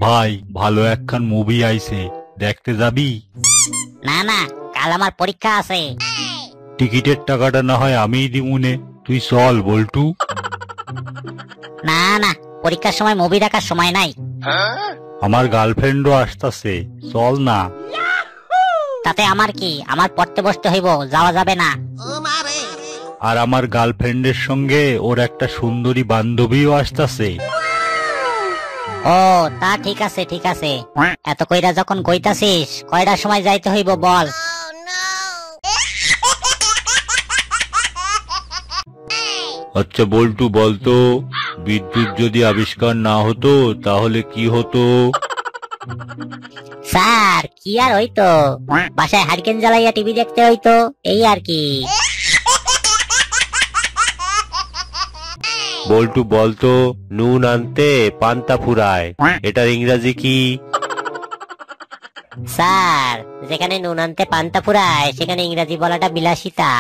ভাই ভালো একখান মুভি আইছে, দেখতে যাবি? না না, কাল আমার পরীক্ষা আছে। টিকিটের টাকাটা না হয় আমিই দিমুনে, তুই চল বল্টু। না না, পরীক্ষার সময় মুভি দেখার সময় নাই। আমার গার্লফ্রেন্ডও আসতাছে, চল না। তাতে আমার কি? আমার পড়তে বসতে হইব, যাওয়া যাবে না। আর আমার গার্লফ্রেন্ডের সঙ্গে ওর একটা সুন্দরী বান্ধবীও আসতাছে। ও তা ঠিক আছে ঠিক আছে, এত কইরা যখন কইতাছিস কয়টার সময় যাইতে হইব বল। আচ্ছা বল্টু বলতো, বিদ্যুৎ যদি আবিষ্কার না হতো তাহলে কি হতো? স্যার কি আর হইতো, বাসায় হারিকেন জ্বালাইয়া টিভি দেখতে হইতো, এই আর কি। বল্টু বলতো, নুন আনতে পান্তা ফুরায়, এটার ইংরাজি কি? স্যার যেখানে নুন আনতে পান্তা ফুরায় সেখানে ইংরাজি বলাটা বিলাসিতা।